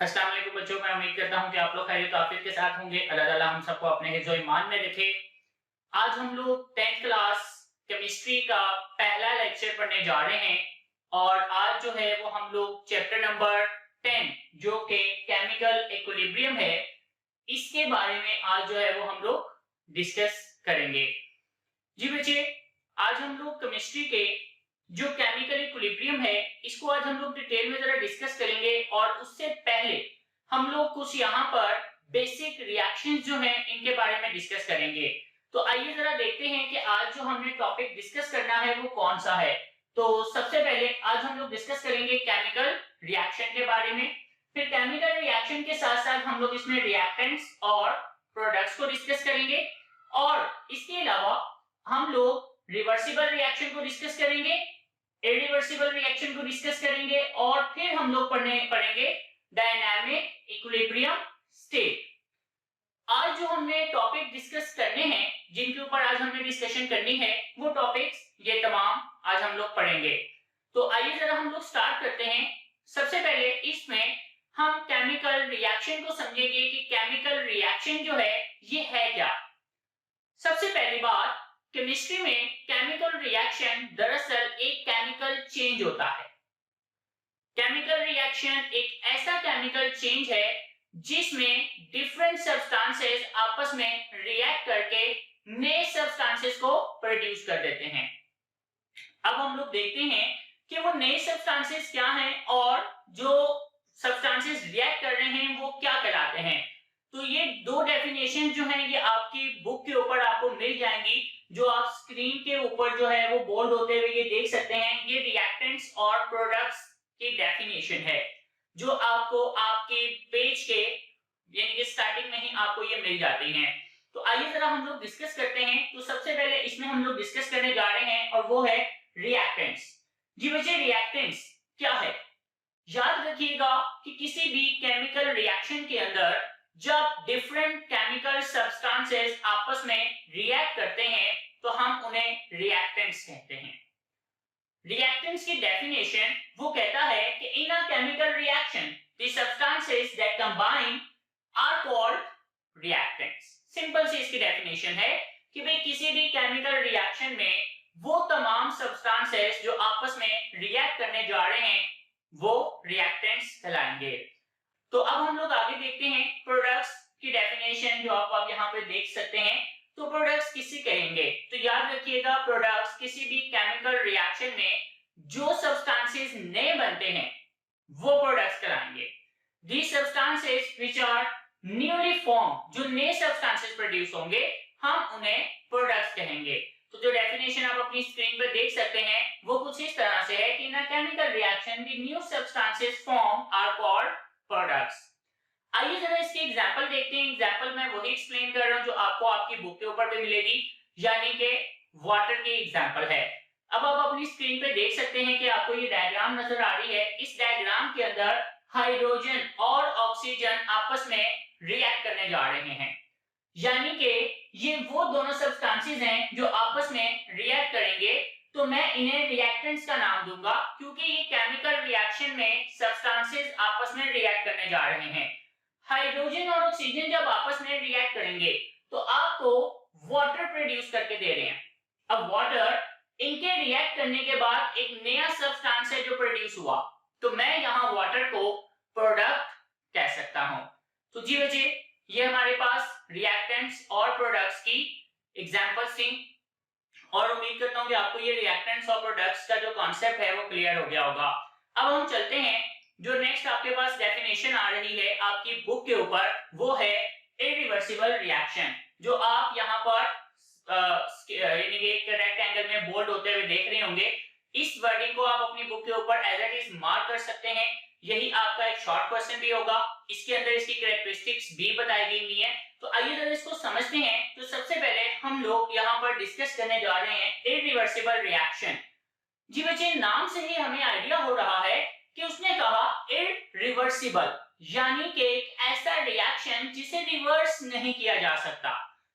अस्सलाम वालेकुम बच्चों, मैं उम्मीद करता हूँ कि आप लोग खैरियत आफियत के साथ होंगे। अल्लाह ताला हम सबको अपने हिफ्ज़ ईमान में रखे। आज हम लोग 10th क्लास केमिस्ट्री का पहला लेक्चर पढ़ने जा रहे हैं और आज जो है वो हम लोग चैप्टर नंबर 10 जो कि केमिकल इक्विलिब्रियम है, इसके बारे में आज जो है वो हम लोग डिस्कस करेंगे। जी बच्चे, आज हम लोग केमिस्ट्री के जो केमिकल इक्विलिब्रियम है इसको आज हम लोग डिटेल में जरा डिस्कस करेंगे और उससे पहले हम लोग कुछ यहाँ पर बेसिक रिएक्शंस जो हैं इनके बारे में डिस्कस करेंगे। तो आइए जरा देखते हैं कि आज जो हमने टॉपिक डिस्कस करना है वो कौन सा है। तो सबसे पहले आज हम लोग डिस्कस करेंगे केमिकल रिएक्शन के बारे में। फिर केमिकल रिएक्शन के साथ साथ हम लोग इसमें रिएक्टेंट्स और प्रोडक्ट्स को डिस्कस करेंगे और इसके अलावा हम लोग रिवर्सिबल रिएक्शन को डिस्कस करेंगे, इरिवर्सिबल रिएक्शन को डिस्कस करेंगे और फिर हम लोग पढ़ेंगे डायनामिक इक्विलिब्रियम स्टेट। आज जो हमने टॉपिक डिस्कस करने हैं, जिनके ऊपर आज हमने डिस्कशन करनी है, वो टॉपिक्स ये तमाम आज हम लोग पढ़ेंगे। तो आइए जरा हम लोग स्टार्ट करते हैं। सबसे पहले इसमें हम केमिकल रिएक्शन को समझेंगे कि केमिकल रिएक्शन जो है ये है क्या। सबसे पहली बात, केमिस्ट्री में केमिकल रिएक्शन दरअसल एक केमिकल चेंज होता है। केमिकल रिएक्शन एक ऐसा केमिकल चेंज है जिसमें डिफरेंट सब्सटेंसेस आपस में रिएक्ट करके नए सब्सटेंसेस को प्रोड्यूस कर देते हैं। अब हम लोग देखते हैं कि वो नए सब्सटेंसेस क्या हैं और जो सब्सटेंसेस रिएक्ट कर रहे हैं वो क्या कहलाते हैं। तो ये दो डेफिनेशन जो हैं ये आपकी बुक के ऊपर आपको मिल जाएंगी, जो आप स्क्रीन के ऊपर जो है वो बोल्ड होते हुए ये देख सकते हैं। ये रिएक्टेंट्स और प्रोडक्ट्स की डेफिनेशन है जो आपको आपके पेज के यानी कि स्टार्टिंग में ही आपको ये मिल जाती हैं। तो आइए जरा हम लोग डिस्कस करते हैं। तो सबसे पहले इसमें हम लोग डिस्कस करने जा रहे हैं और वो है रिएक्टेंट्स। जी बच्चे, रिएक्टेंट्स क्या है? याद रखिएगा कि किसी भी केमिकल रिएक्शन के अंदर जब डिफरेंट केमिकल सब्सटेंसेस आपस में रिएक्ट करते हैं तो हम उन्हें रिएक्टेंट्स कहते हैं। रिएक्टेंट्स की डेफिनेशन वो कहता है कि in a chemical reaction the substances that combine are called reactants. Simple सी इसकी डेफिनेशन है कि भाई किसी भी केमिकल रिएक्शन में वो तमाम सब्सटेंसेस जो आपस में रिएक्ट करने जा रहे हैं वो रिएक्टेंट्स कहलाएंगे। तो अब हम लोग आगे देखते हैं प्रोडक्ट्स की डेफिनेशन जो आप यहाँ पे देख सकते हैं। तो प्रोडक्ट्स किसे कहेंगे? तो याद रखिएगा, प्रोडक्ट्स किसी भी केमिकल रिएक्शन में जो सब्सटेंसेस नए बनते हैं वो प्रोडक्ट्स कहलाएंगे। These substances which are newly formed, जो नए सब्सटेंसेस प्रोड्यूस होंगे हम उन्हें प्रोडक्ट्स कहेंगे। तो जो डेफिनेशन आप अपनी स्क्रीन पर देख सकते हैं वो कुछ इस तरह से है कि in a chemical reaction the new substances form are called products. आइए जरा इसके एग्जांपल देखते हैं। एग्जांपल मैं वही एक्सप्लेन कर रहा हूं जो आपको आपकी बुक के ऊपर पे मिलेगी, यानी कि वाटर की एग्जांपल है। अब आप अपनी स्क्रीन पे देख सकते हैं कि आपको ये डायग्राम नजर आ रही है। इस डायग्राम के अंदर हाइड्रोजन और ऑक्सीजन आपस में रिएक्ट करने जा रहे हैं, यानी कि ये वो दोनों सब्सटेंसेस हैं जो आपस में रिएक्ट करेंगे। तो मैं इन्हें रिएक्टेंट्स का नाम दूंगा क्योंकि ये केमिकल रिएक्शन में सब्सटेंसेस आपस में रिएक्ट करने जा रहे हैं। हाइड्रोजन और ऑक्सीजन जब आपस में रिएक्ट करेंगे तो आपको वाटर प्रोड्यूस करके दे रहे हैं। अब वाटर इनके रिएक्ट करने के बाद एक नया सब्सटेंस है जो प्रोड्यूस हुआ, तो मैं यहाँ वाटर को प्रोडक्ट कह सकता हूं। तो जी बच्चे, ये हमारे पास रिएक्टेंट्स और प्रोडक्ट्स की एग्जांपल्स थी और उम्मीद करता हूं कि आपको ये रिएक्टेंट्स और प्रोडक्ट्स का जो कॉन्सेप्ट है वो क्लियर हो गया होगा। अब हम चलते हैं, जो नेक्स्ट आपके पास डेफिनेशन आ रही है आपकी बुक के ऊपर वो है इरिवर्सिबल रिएक्शन, जो आप यहाँ पर यानी कि एक रेक्टेंगल में बोल्ड होते हुए देख रहे होंगे। इस वर्डिंग को आप अपनी बुक के ऊपर एज इट इज मार्क कर सकते हैं। यही आपका एक शॉर्ट क्वेश्चन भी होगा, इसके अंदर इसकी कैरेक्टरिस्टिक्स भी बताई गई हुई है। तो आइए जरा इसको समझते हैं। तो सबसे पहले हम लोग यहाँ पर डिस्कस करने जा रहे हैं इरिवर्सिबल रिएक्शन। जी बच्चे, नाम से ही हमें आइडिया हो रहा है कि उसने कहा इरिवर्सिबल, यानी कि एक ऐसा रिएक्शन जिसे रिवर्स नहीं किया जा सकता,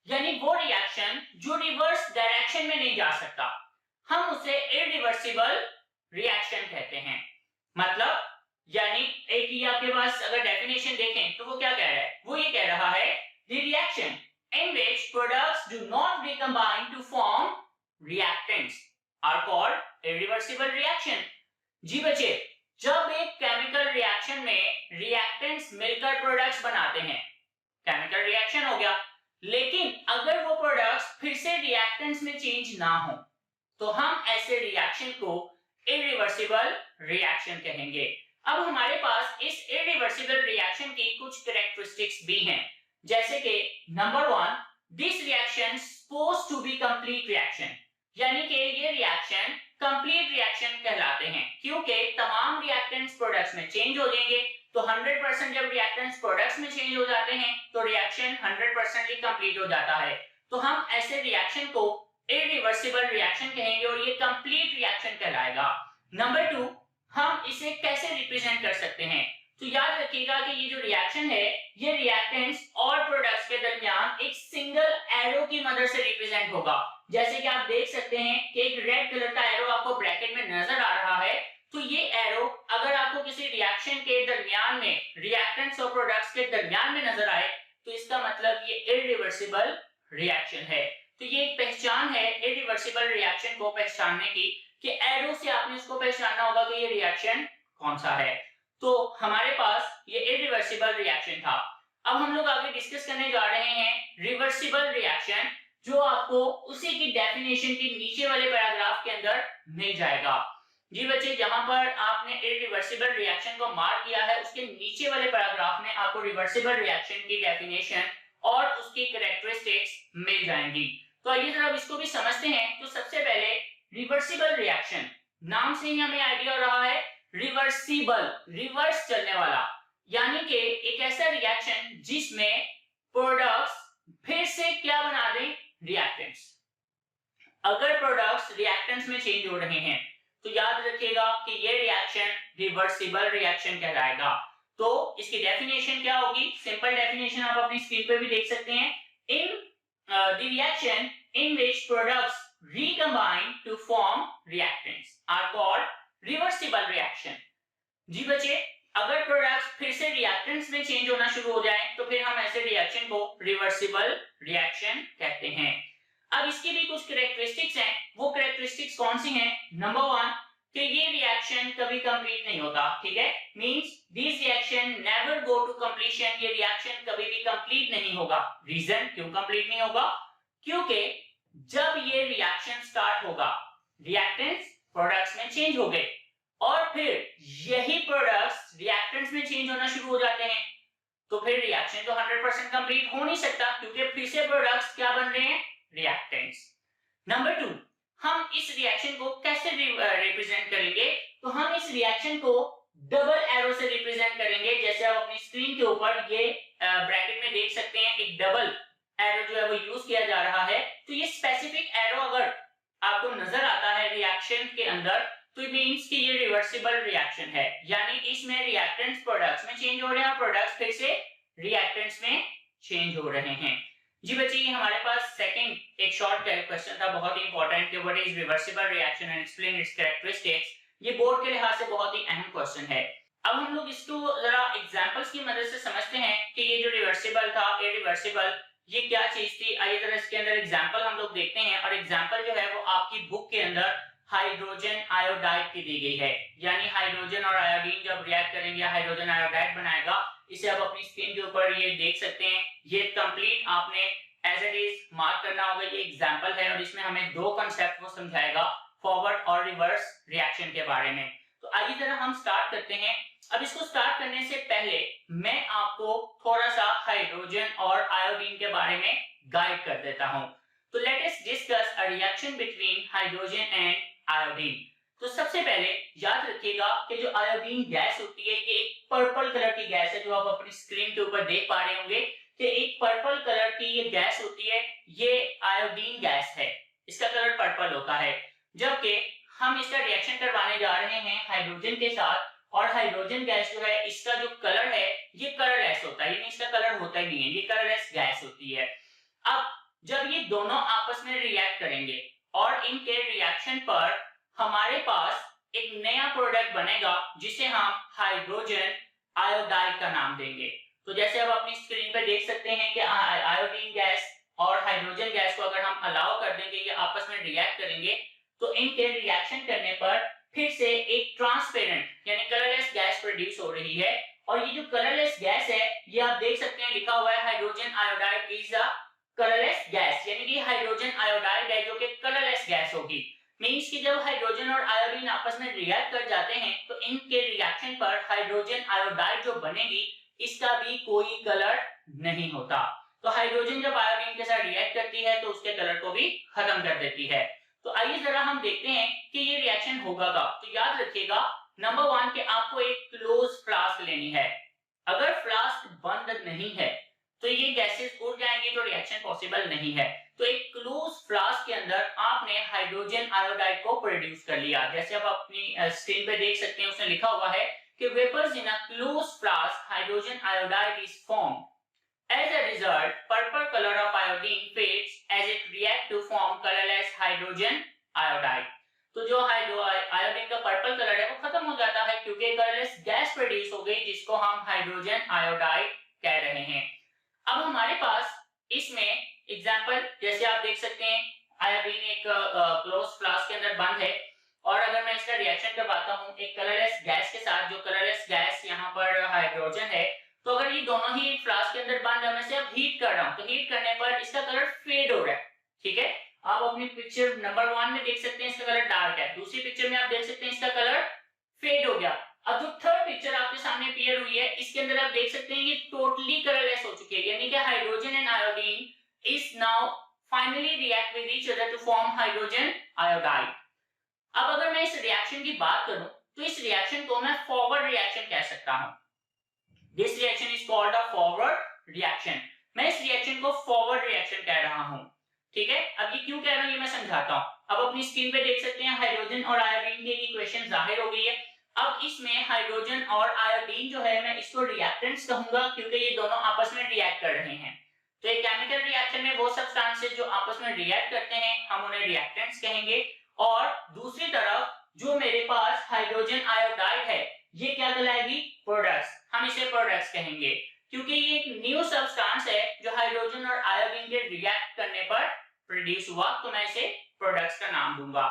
यानी वो रिएक्शन जो रिवर्स डायरेक्शन में नहीं जा सकता, हम उसे इरिवर्सिबल रिएक्शन कहते हैं। मतलब यानी एक ये आपके पास अगर डेफिनेशन देखें तो वो क्या कह रहा है, वो ये कह रहा है the reaction in which products do not recombine to form reactants are called irreversible reaction। जी बच्चे, जब एक केमिकल रिएक्शन में रिएक्टेंट्स मिलकर प्रोडक्ट्स बनाते हैं, केमिकल रिएक्शन हो गया, लेकिन अगर वो प्रोडक्ट्स फिर से रिएक्टेंट्स में चेंज ना हो तो हम ऐसे रिएक्शन को इरिवर्सिबल रिएक्शन कहेंगे। अब हमारे पास इस इरिवर्सिबल रिएक्शन की कुछ कैरेक्टरिस्टिक्स भी हैं, जैसे कि number 1, this reaction suppose to be complete reaction, यानी कि ये रिएक्शन कंप्लीट रिएक्शन कहलाते हैं, क्योंकि तमाम रिएक्टेंट्स प्रोडक्ट्स में चेंज हो जाएंगे। तो 100% जब रिएक्टेंट्स प्रोडक्ट्स में चेंज हो जाते हैं तो रिएक्शन 100% कंप्लीट हो जाता है। तो हम ऐसे रिएक्शन को इरिवर्सिबल रिएक्शन कहेंगे और ये कंप्लीट रिएक्शन कहलाएगा। नंबर 2, हम इसे कैसे रिप्रेजेंट कर सकते हैं, तो याद रखिएगा कि ये जो रिएक्शन है ये रिएक्टेंट्स और प्रोडक्ट्स के दरमियान एक सिंगल एरो की मदद से रिप्रेजेंट होगा। जैसे कि आप देख सकते हैं कि एक रेड कलर का एरो आपको ब्रैकेट में नजर आ रहा है, तो ये एरो अगर आपको किसी रिएक्शन के दरमियान में, रिएक्टेंट्स और प्रोडक्ट्स के दरमियान में नजर आए तो इसका मतलब ये इरिवर्सिबल रिएक्शन है। तो ये एक पहचान है इरिवर्सिबल रिएक्शन को पहचानने की कि एरो से आपने इसको पहचानना होगा कि ये रिएक्शन कौन सा है। तो हमारे पास ये इरिवर्सिबल रिएक्शन था। अब हम लोग आगे डिस्कस करने जा रहे हैं रिवर्सिबल रिएक्शन, जो आपको उसी की डेफिनेशन के नीचे वाले पैराग्राफ के अंदर मिल जाएगा। जी बच्चे, जहां पर आपने इरिवर्सिबल रिएक्शन को मार्क किया है उसके नीचे वाले पैराग्राफ में आपको रिवर्सिबल रिएक्शन की डेफिनेशन और उसकी कैरेक्टरिस्टिक्स मिल जाएंगी। तो आइए जरा इसको भी समझते हैं। तो सबसे पहले रिवर्सिबल रिएक्शन, नाम से ही हमें आइडिया हो रहा है रिवर्सिबल, रिवर्स चलने वाला, यानी कि एक ऐसा रिएक्शन जिसमें प्रोडक्ट्स फिर से क्या बना दें, रिएक्टेंट्स। अगर प्रोडक्ट्स रिएक्टेंट्स में चेंज हो रहे हैं तो याद रखिएगा कि ये रिएक्शन रिवर्सिबल रिएक्शन कहलाएगा। तो इसकी डेफिनेशन क्या होगी, सिंपल डेफिनेशन आप अपनी स्क्रीन पे भी देख सकते हैं। In the reaction in which products recombine to form reactants are called reversible reaction। जी बच्चे, अगर प्रोडक्ट्स फिर से रिएक्टेंट्स में चेंज होना शुरू हो जाएं तो फिर हम ऐसे रिएक्शन को रिवर्सिबल रिएक्शन कहते हैं। अब इसकी भी कुछ कैरेक्टरिस्टिक्स हैं, वो कैरेक्टरिस्टिक्स कौन सी हैं। नंबर 1, कि ये रिएक्शन कभी कंप्लीट नहीं होता, ठीक है, means this reaction never go to completion, ये रिएक्शन कभी भी कंप्लीट नहीं होगा। रीजन क्यों कंप्लीट नहीं होगा, क्योंकि जब ये रिएक्शन स्टार्ट होगा रिएक्टेंट्स प्रोडक्ट्स में चेंज हो गए और फिर यही प्रोडक्ट्स रिएक्टेंट्स में चेंज होना शुरू हो जाते हैं, तो फिर रिएक्शन तो 100% कंप्लीट हो नहीं सकता, क्योंकि फिर से प्रोडक्ट्स क्या बन रहे हैं, रिएक्टेंट्स। नंबर 2, हम इस रिएक्शन को कैसे रिप्रेजेंट करेंगे, तो हम इस रिएक्शन को डबल एरो से रिप्रेजेंट करेंगे। जैसे आप अपनी स्क्रीन के ऊपर ये ब्रैकेट में देख सकते हैं, एक डबल एरो जो है वो यूज किया जा रहा है। तो ये स्पेसिफिक एरो अगर आपको नजर आता है रिएक्शन के अंदर तो इट मींस कि ये रिवर्सिबल रिएक्शन है, यानी इसमें रिएक्टेंट्स प्रोडक्ट्स में चेंज हो रहे हैं और प्रोडक्ट्स फिर से रिएक्टेंट्स में चेंज हो रहे हैं। जी बच्चे, ये हमारे पास सेकंड एक शॉर्ट क्वेश्चन था, बहुत ही इंपॉर्टेंट, कि what is reversible reaction and explain it's characteristics. ये बोर्ड के लिहाज से बहुत ही अहम क्वेश्चन है। अब हम लोग इसको जरा एग्जांपल्स की मदद से समझते हैं कि ये जो रिवर्सिबल था, इरिवर्सिबल, ये क्या चीज थी। आइए जरा इसके अंदर एग्जांपल हम लोग देखते हैं, और एग्जांपल जो है वो आपकी बुक के अंदर हाइड्रोजन आयोडाइड की दी गई है, यानी हाइड्रोजन और आयोडीन जब रिएक्ट करेंगे हाइड्रोजन आयोडाइड बनाएगा। इसे आप अपनी स्क्रीन के ऊपर ये देख सकते हैं, ये कंप्लीट आपने एज इट इज मार्क करना होगा। ये एग्जांपल है और इसमें हमें दो कांसेप्ट को समझाएगा, फॉरवर्ड और रिवर्स रिएक्शन के बारे में। तो आइए जरा हम स्टार्ट करते हैं। अब इसको स्टार्ट करने से पहले मैं आपको थोड़ा सा हाइड्रोजन और आयोडीन के बारे में गाइड कर देता हूं। तो let us discuss a reaction between hydrogen and iodine. तो सबसे पहले याद रखिएगा कि जो आयोडीन गैस होती है ये एक पर्पल कलर की गैस है, जो आप अपनी स्क्रीन के ऊपर देख पा रहे होंगे कि एक पर्पल कलर की ये गैस होती है, ये आयोडीन गैस है, इसका कलर पर्पल होता है। जबकि हम इसका रिएक्शन करवाने जा रहे हैं हाइड्रोजन के साथ, और हाइड्रोजन गैस जो है इसका जो कलर है ये कलरलेस होता है, यानी इसका कलर होता ही नहीं है, ये कलरलेस गैस होती है। अब जब ये दोनों आपस में रिएक्ट करेंगे और इनके रिएक्शन पर हमारे पास एक नया प्रोडक्ट बनेगा जिसे हम हाइड्रोजन आयोडाइड का नाम देंगे। तो जैसे आप अपनी स्क्रीन पे देख सकते हैं कि आयोडीन गैस और हाइड्रोजन गैस को अगर हम अलाउ कर देंगे, ये आपस में रिएक्ट करेंगे, तो इनके रिएक्शन करने पर फिर से एक ट्रांसपेरेंट यानी कलरलेस गैस प्रोड्यूस हो रही है। और ये जो कलरलेस गैस है, ये आप देख सकते हैं लिखा हुआ है hydrogen iodide is a colourless gas, यानी कि हाइड्रोजन आयोडाइड है जो कि कलरलेस गैस होगी। मींस कि जब हाइड्रोजन और आयोडीन आपस में रिएक्ट कर जाते हैं तो इनके रिएक्शन पर हाइड्रोजन आयोडाइड जो बनेगी इसका भी कोई कलर नहीं होता। तो हाइड्रोजन जब आयोडीन के साथ रिएक्ट करती है तो उसके कलर को भी खत्म कर देती है। तो आइए जरा हम देखते हैं कि ये रिएक्शन होगा कब। तो याद रखिएगा नंबर 1 कि आपको एक क्लोज फ्लास्क लेनी है। अगर फ्लास्क बंद नहीं है तो ये गैसेस उड़ जाएंगी, तो रिएक्शन पॉसिबल नहीं है। तो एक क्लोज फ्लास्क के अंदर आपने हाइड्रोजन आयोडाइड को प्रोड्यूस कर लिया। जैसे आप अपनी स्क्रीन पे देख सकते हैं, उसमें लिखा हुआ है कि vapours in a close flask hydrogen iodide is formed. As a result, purple color of iodine fades as it reacts to form colorless hydrogen iodide. तो जो आयोडीन का पर्पल कलर है वो खत्म हो जाता है क्योंकि कलरलेस गैस प्रोड्यूस हो गई जिसको हम हाइड्रोजन आयोडाइड कह रहे हैं। अब हमारे पास इसमें एग्जांपल जैसे आप देख सकते हैं, आयोडीन एक क्लोज फ्लास्क के अंदर बंद है और अगर मैं इसका रिएक्शन करवाता हूं एक कलरलेस गैस के साथ, जो कलरलेस गैस यहाँ पर हाइड्रोजन है, तो अगर ये दोनों ही फ्लास्क के अंदर बंद है, मैं इसे अब हीट कर रहा हूं, तो हीट करने पर इसका कलर फेड हो रहा है। ठीक है, आप अपनी पिक्चर नंबर 1 में देख सकते हैं इसका कलर डार्क है, दूसरी पिक्चर में आप देख सकते हैं इसका कलर फेड हो गया। अब जो थर्ड पिक्चर आपके सामने अपीयर हुई है इसके अंदर आप देख सकते हैं ये टोटली कलरलेस हो चुकी है, यानी कि hydrogen and iodine is now finally react with each other to form hydrogen iodide. अब अगर मैं इस रिएक्शन की बात करूं तो इस रिएक्शन को मैं फॉरवर्ड रिएक्शन कह सकता हूं। This reaction is called a forward reaction. मैं इस रिएक्शन को फॉरवर्ड रिएक्शन कह रहा हूं। ठीक है, अब ये क्यों कह रहा हूं ये मैं समझाता हूं। अब अपनी स्क्रीन पे देख सकते हैं हाइड्रोजन और आयोडीन की इक्वेशन जाहिर हो गई है। अब इसमें हाइड्रोजन और आयोडीन जो है मैं इसको रिएक्टेंट्स कहूंगा क्योंकि ये दोनों आपस में रिएक्ट कर रहे हैं। तो एक केमिकल रिएक्शन में वो सब्सटेंसेस जो आपस में रिएक्ट करते हैं हम उन्हें रिएक्टेंट्स कहेंगे, और दूसरी तरफ जो मेरे पास हाइड्रोजन आयोडाइड है ये क्या कहलाएगी, प्रोडक्ट्स। हम इसे प्रोडक्ट्स कहेंगे क्योंकि ये एक न्यू सब्सटेंस है जो हाइड्रोजन और आयोडीन के रिएक्ट करने पर प्रोड्यूस हुआ, तो मैं इसे प्रोडक्ट्स का नाम दूंगा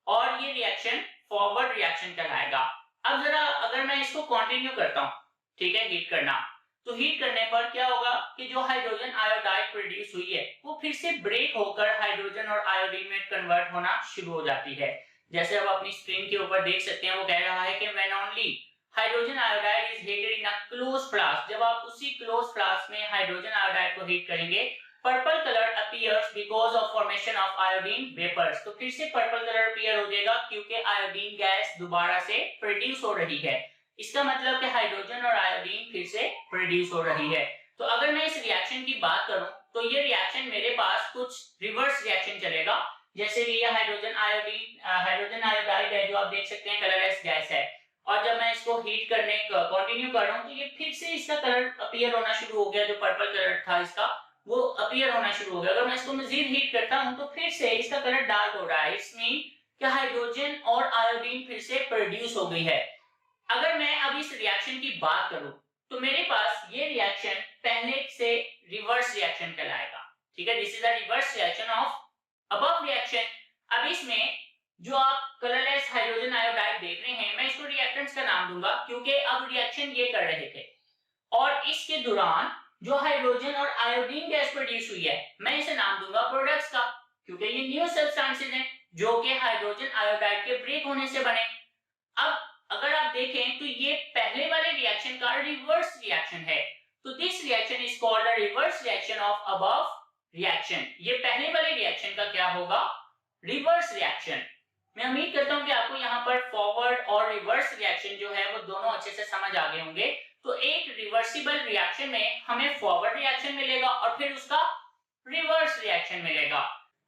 और ये रिएक्शन फॉरवर्ड रिएक्शन कहलाएगा। अब जरा अगर मैं इसको कंटिन्यू करता हूं, ठीक है, हीट करना, तो हीट करने पर क्या होगा कि जो हाइड्रोजन आयोडाइड प्रोड्यूस हुई है वो फिर से ब्रेक होकर हाइड्रोजन और आयोडीन में कन्वर्ट होना शुरू हो जाती है। जैसे आप अपनी स्क्रीन के ऊपर देख सकते हैं वो कह रहा है कि when only hydrogen iodide is heated in a close flask, जब आप उसी क्लोज फ्लास्क में हाइड्रोजन आयोडाइड को हीट करेंगे purple colour appears because of formation of iodine vapours. तो फिर से पर्पल कलर अपीयर हो जाएगा क्योंकि आयोडीन गैस दोबारा से प्रोड्यूस हो रही है। इसका मतलब कि हाइड्रोजन और आयोडीन फिर से प्रोड्यूस हो रही है। तो अगर मैं इस रिएक्शन की बात करूं तो ये रिएक्शन मेरे पास कुछ रिवर्स रिएक्शन चलेगा। जैसे कि ये हाइड्रोजन आयोडाइड है जो आप देख सकते हैं कलरलेस गैस है, और जब मैं इसको हीट करने कंटिन्यू कर रहा हूं तो ये फिर से इसका कलर अपीयर होना शुरू हो गया, जो पर्पल कलर था इसका वो अपीयर होना शुरू हो गया। अगर मैं इसको मजीद हीट करता हूं तो फिर से इसका कलर डार्क हो रहा है। इट्स मीन कि हाइड्रोजन और आयोडीन फिर से प्रोड्यूस हो गई है। अगर मैं अब इस रिएक्शन की बात करूं तो मेरे पास ये रिएक्शन पहले से रिवर्स रिएक्शन कहलाएगा। ठीक है, this is a reverse reaction of above reaction. अब इसमें जो आप कलरलेस हाइड्रोजन आयोडाइड देख रहे हैं मैं इसको रिएक्टेंट्स का नाम दूंगा क्योंकि अब रिएक्शन ये कर रहे थे, और इसके दौरान जो हाइड्रोजन और आयोडीन गैस प्रोड्यूस हुई है मैं इसे नाम दूंगा प्रोडक्ट्स का क्योंकि ये न्यू सब्सटेंसेस हैं जो कि हाइड्रोजन आयोडाइड के ब्रेक होने से बने। अब अगर आप देखें तो ये पहले वाले रिएक्शन का रिवर्स रिएक्शन है, तो this reaction is called a reverse reaction of above reaction. ये पहले वाले रिएक्शन का क्या होगा, रिवर्स रिएक्शन। मैं उम्मीद करता हूं कि आपको यहाँ पर फॉरवर्ड और रिवर्स रिएक्शन जो है वो दोनों अच्छे से समझ आ गए होंगे। तो एक रिवर्सिबल रिएक्शन में हमें फॉरवर्ड रिएक्शन मिलेगा और फिर उसका रिवर्स रिएक्शन मिलेगा।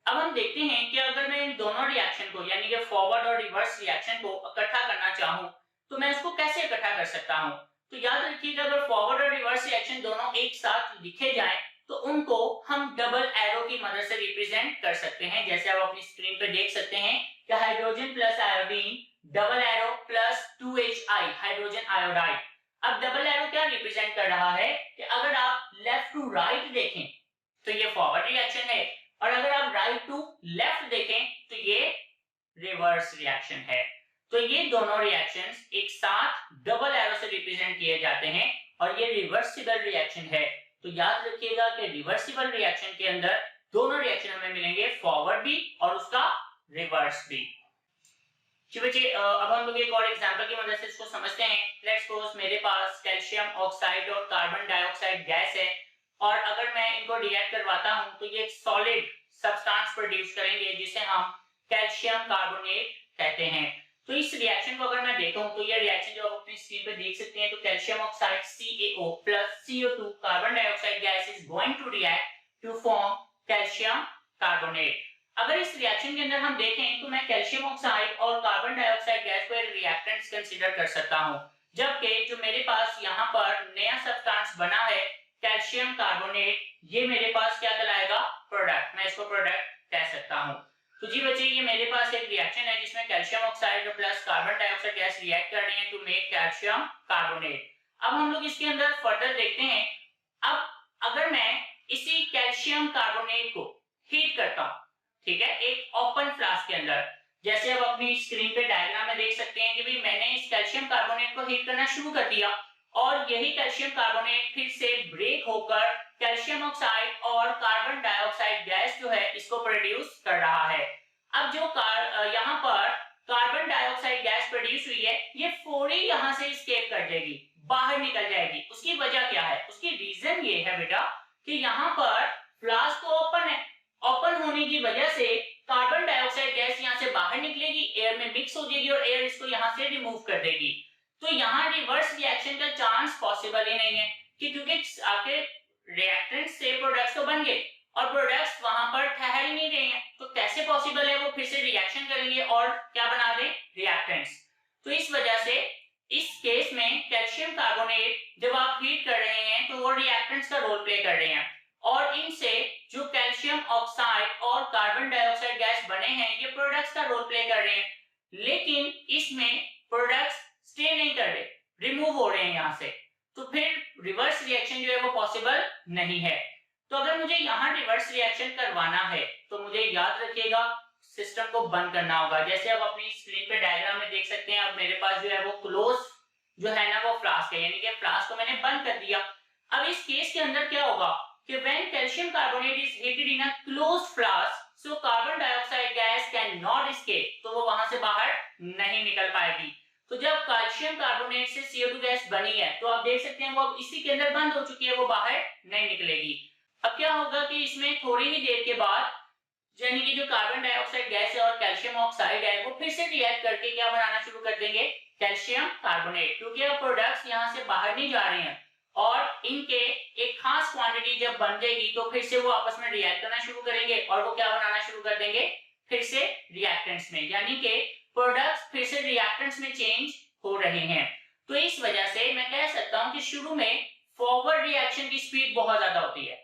अब हम देखते हैं कि अगर मैं इन दोनों रिएक्शन को यानी कि फॉरवर्ड और रिवर्स रिएक्शन को इकट्ठा करना चाहूं तो मैं उसको कैसे इकट्ठा कर सकता हूं। तो याद रखिएगा अगर फॉरवर्ड और रिवर्स रिएक्शन दोनों एक साथ लिखे जाएं तो उनको हम डबल एरो की मदद से रिप्रेजेंट कर सकते हैं। जैसे आप अपनी स्क्रीन पे देख सकते हैं कि hydrogen plus iodine double arrow plus 2HI hydrogen iodide. अब डबल एरो क्या रिप्रेजेंट कर रहा है कि अगर आप लेफ्ट टू राइट देखें तो ये फॉरवर्ड रिएक्शन है, और अगर आप राइट टू लेफ्ट देखें तो ये रिवर्स रिएक्शन है। तो ये दोनों रिएक्शंस एक साथ डबल एरो से रिप्रेजेंट किए जाते हैं और ये रिवर्सिबल रिएक्शन है। तो याद रखिएगा कि रिवर्सिबल रिएक्शन के अंदर दोनों रिएक्शन हमें मिलेंगे, फॉरवर्ड भी और उसका रिवर्स भी। जी बच्चे, अब हम लोग एक और एग्जांपल की मदद से इसको समझते हैं। लेट्स सपोज मेरे पास कैल्शियम ऑक्साइड और कार्बन डाइऑक्साइड गैस है, और अगर मैं इनको रिएक्ट करवाता हूं तो ये एक सॉलिड सब्सटेंस प्रोड्यूस करेंगे जिसे हम कैल्शियम कार्बोनेट कहते हैं। तो इस रिएक्शन को अगर मैं देखूं तो ये रिएक्शन जो आप अपनी स्क्रीन पे देख सकते हैं, तो calcium oxide CaO plus CO2 carbon dioxide gas is going to react to form calcium carbonate. अगर इस रिएक्शन के अंदर हम देखें तो मैं कैल्शियम ऑक्साइड और कार्बन डाइऑक्साइड गैस को रिएक्टेंट्स कंसीडर कर सकता हूं, जबकि जो मेरे पास यहाँ पर नया सब्सटेंस बना है कैल्शियम कार्बोनेट, ये मेरे पास क्या कहलाएगा, प्रोडक्ट। मैं इसको प्रोडक्ट कह सकता हूं। तो जी बच्चे, ये मेरे पास एक रिएक्शन है जिसमें calcium oxide plus carbon dioxide gas react कर रही है टू मेक कैल्शियम कार्बोनेट। अब हम लोग इसके अंदर फर्दर देखते हैं। अब अगर मैं इसी कैल्शियम कार्बोनेट को हीट करता हूं, ठीक है, एक ओपन फ्लास्क के अंदर, जैसे आप अपनी स्क्रीन पे डायग्राम में देख सकते हैं कि भाई मैंने इस कैल्शियम कार्बोनेट को हीट करना शुरू कर दिया और यही कैल्शियम कार्बोनेट फिर से ब्रेक होकर कैल्शियम ऑक्साइड और कार्बन डाइऑक्साइड गैस जो है इसको प्रोड्यूस कर रहा है। अब जो यहाँ पर कार्बन डाइऑक्साइड गैस प्रोड्यूस हुई है ये फौरी यहाँ से एस्केप कर जाएगी, बाहर निकल जाएगी। उसकी वजह क्या है? उसकी रीजन ये है बेटा कि यहाँ पर फ्लास्क ओपन है, ओपन होने की वजह से कार्बन डाइऑक्साइड गैस यहाँ से बाहर निकलेगी, एयर में मिक्स हो जाएगी और एयर इसको यहाँ से रिमूव कर देगी। तो यहाँ रिवर्स रिएक्शन का चांस पॉसिबल ही नहीं है कि क्योंकि आपके रिएक्टेंट से प्रोडक्ट्स तो बन गए और प्रोडक्ट्स वहां पर ठहर ही नहीं रहे हैं, तो कैसे पॉसिबल है वो फिर से रिएक्शन करेंगे और क्या बना दें, रिएक्टेंट्स। तो इस वजह से इस केस में कैल्शियम कार्बोनेट जब आप हीट कर रहे हैं तो वो रिएक्टेंट्स का रोल प्ले कर रहे हैं और इनसे जो कैल्शियम ऑक्साइड और कार्बन डाइऑक्साइड गैस बने हैं ये प्रोडक्ट्स का रोल प्ले कर रहे हैं, लेकिन इसमें प्रोडक्ट्स स्टे नहीं कर रहे, रिमूव हो रहे हैं यहाँ से। तो फिर रिवर्स रिएक्शन जो है वो पॉसिबल नहीं है। तो अगर मुझे यहाँ रिवर्स रिएक्शन करवाना है तो मुझे याद रखिएगा सिस्टम को बंद करना होगा। जैसे आप अपनी स्क्रीन पे डायग्राम में देख सकते हैं, अब मेरे पास जो है वो क्लोज जो है ना वो फ्लास्क है, यानी कि फ्लास्क को मैंने बंद कर दिया। अब इस केस के अंदर क्या होगा कि when calcium carbonate is heated in a closed flask so carbon dioxide gas can not escape, तो वो वहां से बाहर नहीं निकल पाएगी। तो जब कैल्शियम कार्बोनेट से CO2 गैस बनी है तो आप देख सकते हैं वो अब इसी के अंदर बंद हो चुकी है, वो बाहर नहीं निकलेगी। अब क्या होगा कि इसमें थोड़ी ही देर के बाद यानी कि जो कार्बन डाइऑक्साइड गैस है और कैल्शियम ऑक्साइड है वो फिर से रिएक्ट करके क्या बनाना शुरू कर देंगे, कैल्शियम कार्बोनेट, क्योंकि अब प्रोडक्ट्स यहाँ से बाहर नहीं जा रहे हैं और इनके एक खास क्वांटिटी जब बन जाएगी तो फिर से वो आपस में रिएक्ट करना शुरू करेंगे और वो क्या बनाना शुरू कर देंगे, फिर से रिएक्टेंट्स में, यानी कि प्रोडक्ट्स फिर से रिएक्टेंट्स में चेंज हो रहे हैं। तो इस वजह से मैं कह सकता हूं कि शुरू में फॉरवर्ड रिएक्शन की स्पीड बहुत ज्यादा होती है,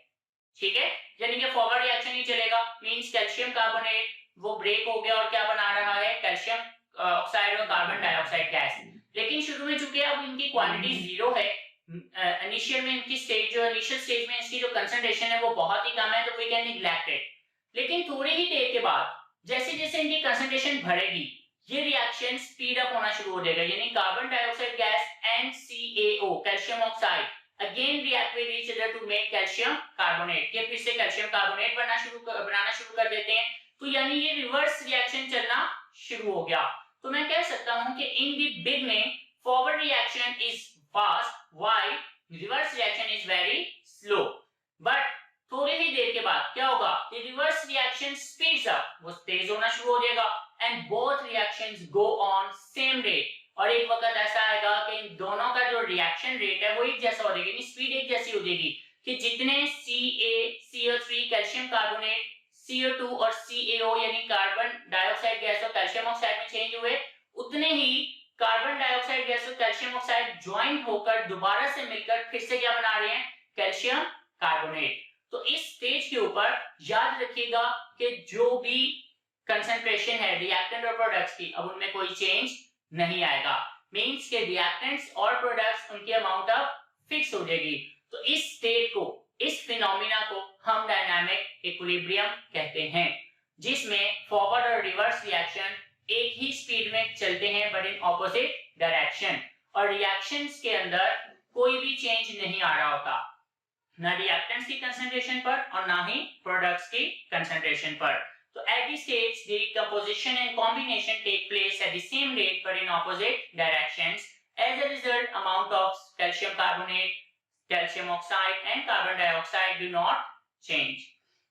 ठीक है, यानी कि फॉरवर्ड रिएक्शन ही चलेगा, मींस कैल्शियम कार्बोनेट वो ब्रेक हो गया और क्या बना रहा है, कैल्शियम ऑक्साइड और कार्बन डाइऑक्साइड गैस। लेकिन शुरू में चूंकि अब इनकी क्वांटिटी जीरो है, इनिशियल में इनकी स्टेज जो इनिशियल स्टेज में इसकी जो कंसंट्रेशन है वो बहुत ही कम है, तो वी कैन नेग्लेक्ट इट। लेकिन थोड़ी ही देर के बाद जैसे जैसे इनकी कंसंट्रेशन बढ़ेगी ये रिएक्शन स्पीड अप होना शुरू हो जाएगा, यानी carbon dioxide gas and CaO calcium oxide again react with each other to make calcium carbonate, ये फिर से कैल्शियम कार्बोनेट बनाना शुरू कर देते हैं। तो यानी ये रिवर्स रिएक्शन चलना शुरू हो गया। तो मैं कह सकता हूं कि in the beginning forward reaction is fast while reverse reaction is very slow, but थोड़ी ही देर के बाद क्या होगा, the reverse reaction speeds up, वो तेज होना शुरू हो जाएगा and both reactions go on same rate, और एक वक्त ऐसा आएगा कि इन दोनों का जो रिएक्शन रेट है वो एक जैसा हो जाएगा, स्पीड एक जैसी हो जाएगी कि जितने CaCO3 कैल्शियम कार्बोनेट CO2 और CaO यानी कार्बन डाइऑक्साइड गैस और कैल्शियम ऑक्साइड में चेंज हुए, उतने ही कार्बन डाइऑक्साइड गैस और कैल्शियम ऑक्साइड ज्वाइन होकर दोबारा से मिलकर फिर से क्या बना रहे हैं, कैल्शियम कार्बोनेट। तो इस स्टेज के ऊपर याद रखिएगा कि जो भी कंसंट्रेशन है रिएक्टेंट और प्रोडक्ट्स की अब उनमें कोई चेंज नहीं आएगा। मींस के रिएक्टेंट्स और प्रोडक्ट्स उनकी अमाउंट अब फिक्स हो जाएगी। तो इस स्टेट को, इस फिनोमिना को हम डायनामिक इक्विलिब्रियम कहते हैं, जिसमें फॉरवर्ड और रिवर्स रिएक्शन एक ही स्पीड में चलते हैं बट इन ऑपोजिट डायरेक्शन, और रिएक्शंस के अंदर कोई भी चेंज नहीं आ रहा होता, ना रिएक्टेंट्स की कंसंट्रेशन पर और ना ही प्रोडक्ट्स की कंसंट्रेशन पर। तो at this stage the composition and combination take place at the same rate but in opposite directions. As a result, amount of calcium carbonate, calcium oxide and carbon dioxide do not change.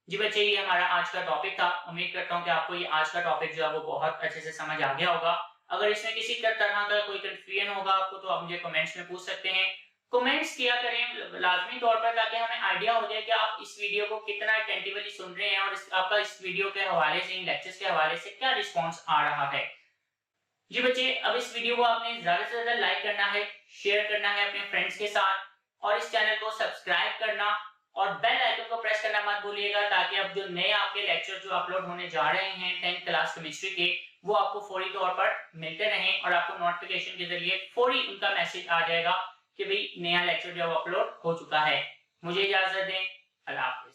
जी बच्चे, ये हमारा आज का topic था। उम्मीद करता हूँ कि आपको ये आज का टॉपिक जो है वो बहुत अच्छे से समझ आ गया होगा। अगर इसमें किसी तरह का कोई कंफ्यूजन होगा आपको तो आप मुझे कमेंट्स में पूछ सकते हैं। कमेंट्स किया करें लाजमी तौर पर, ताकि हमें आइडिया हो जाए कि आप इस वीडियो को कितना अटेंटिवली सुन रहे हैं और आपका इस वीडियो के हवाले से, इन लेक्चर्स के हवाले से क्या रिस्पांस आ रहा है। जी बच्चे, अब इस वीडियो को आपने ज्यादा से ज्यादा लाइक करना है, शेयर करना है अपने फ्रेंड्स के साथ, और इस चैनल को सब्सक्राइब करना और बेल आइकन को प्रेस करना मत भूलिएगा, ताकि अब जो नए आपके लेक्चर जो अपलोड होने जा रहे हैं 10th क्लास केमिस्ट्री के, वो आपको फौरी तौर पर मिलते रहें और आपको नोटिफिकेशन के जरिए फौरी उनका मैसेज आ जाएगा कि भाई नया लेक्चर जो अपलोड हो चुका है। मुझे इजाजत दें, अल्लाह हाफ़िज़।